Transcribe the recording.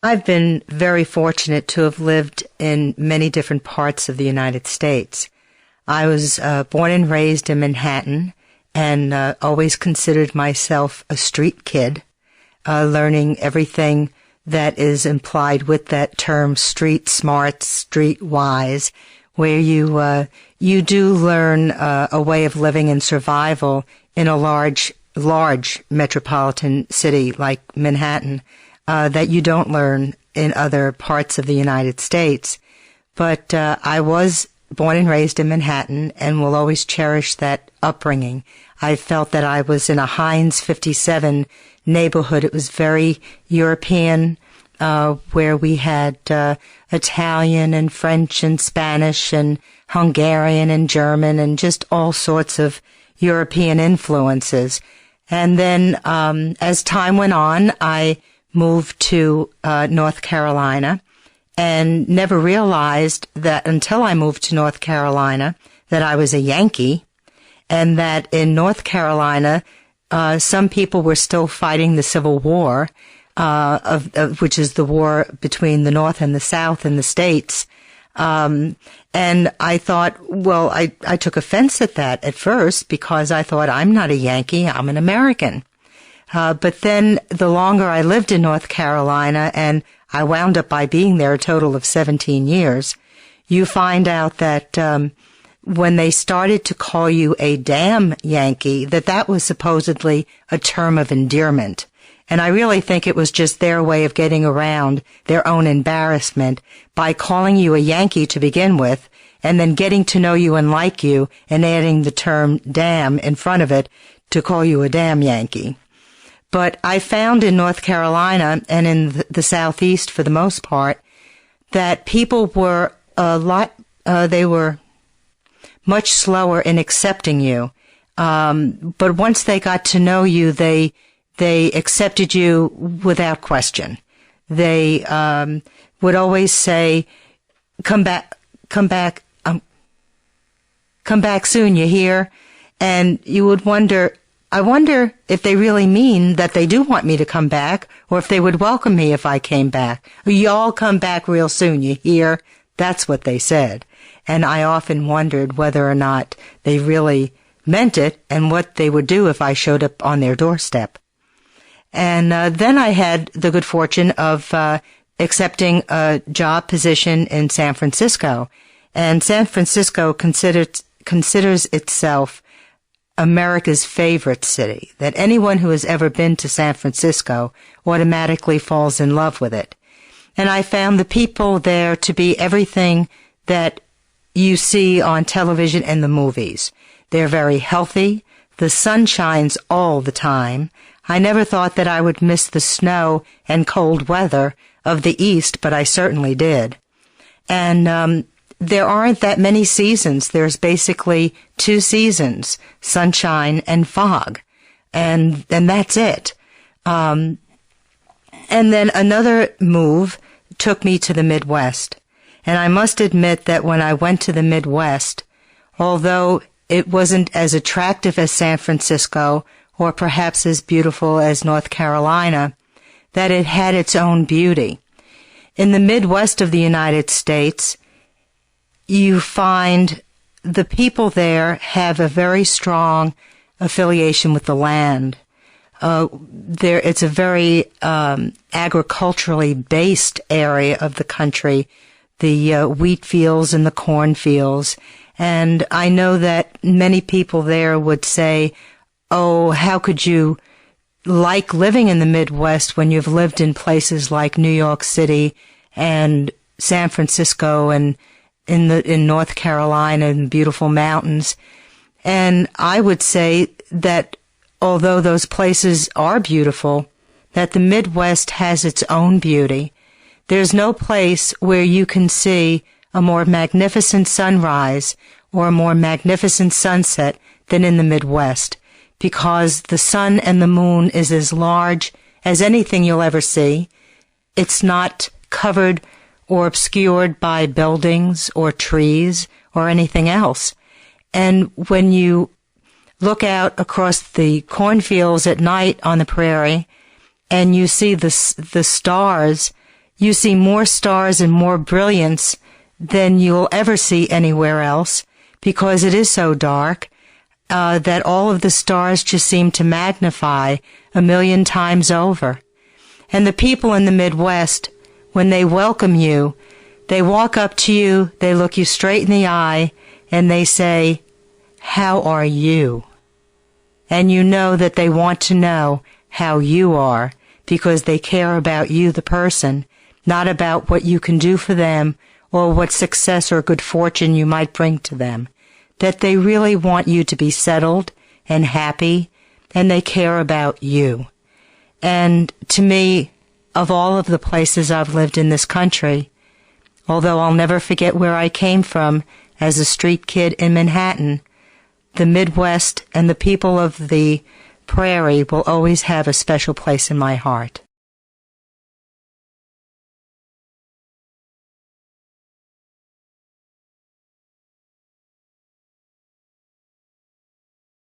I've been very fortunate to have lived in many different parts of the United States. I was born and raised in Manhattan and always considered myself a street kid, learning everything that is implied with that term, street smart, street wise, where you do learn a way of living and survival in a large metropolitan city like Manhattan that you don't learn in other parts of the United States. But I was born and raised in Manhattan and will always cherish that upbringing. I felt that I was in a Heinz 57 neighborhood. It was very European, where we had Italian and French and Spanish and Hungarian and German and just all sorts of European influences. And then as time went on, I moved to North Carolina and never realized that until I moved to North Carolina that I was a Yankee, and that in North Carolina some people were still fighting the Civil War, which is the war between the North and the South in the states. And I thought, well, I took offense at that at first because I thought I'm not a Yankee, I'm an American. But then the longer I lived in North Carolina, and I wound up by being there a total of 17 years, you find out that when they started to call you a damn Yankee, that was supposedly a term of endearment. And I really think it was just their way of getting around their own embarrassment by calling you a Yankee to begin with, and then getting to know you and like you and adding the term damn in front of it to call you a damn Yankee. But I found in North Carolina and in the Southeast for the most part that people were they were much slower in accepting you. But once they got to know you, they accepted you without question. They would always say, come back soon, you hear? And you would wonder, I wonder if they really mean that they do want me to come back, or if they would welcome me if I came back. Y'all come back real soon, you hear? That's what they said. And I often wondered whether or not they really meant it and what they would do if I showed up on their doorstep. And then I had the good fortune of accepting a job position in San Francisco. And San Francisco considers itself America's favorite city, that anyone who has ever been to San Francisco automatically falls in love with it. And I found the people there to be everything that you see on television and the movies. They're very healthy. The sun shines all the time. I never thought that I would miss the snow and cold weather of the East, but I certainly did. And there aren't that many seasons. There's basically 2 seasons, sunshine and fog. And that's it. And then another move took me to the Midwest. And I must admit that when I went to the Midwest, although it wasn't as attractive as San Francisco or perhaps as beautiful as North Carolina, that it had its own beauty. In the Midwest of the United States, you find the people there have a very strong affiliation with the land. It's a very agriculturally based area of the country, the wheat fields and the corn fields. And I know that many people there would say, oh, how could you like living in the Midwest when you've lived in places like New York City and San Francisco and in North Carolina and beautiful mountains. And I would say that although those places are beautiful, that the Midwest has its own beauty. There's no place where you can see a more magnificent sunrise or a more magnificent sunset than in the Midwest, because the sun and the moon is as large as anything you'll ever see. It's not covered or obscured by buildings or trees or anything else. And when you look out across the cornfields at night on the prairie and you see the stars, You see more stars and more brilliance than you'll ever see anywhere else, because it is so dark that all of the stars just seem to magnify 1,000,000 times over. And the people in the Midwest, when they welcome you, they walk up to you, they look you straight in the eye, and they say, "How are you?" And you know that they want to know how you are, because they care about you, the person, not about what you can do for them or what success or good fortune you might bring to them. That they really want you to be settled and happy, and they care about you. And to me, of all of the places I've lived in this country, although I'll never forget where I came from as a street kid in Manhattan, the Midwest and the people of the prairie will always have a special place in my heart.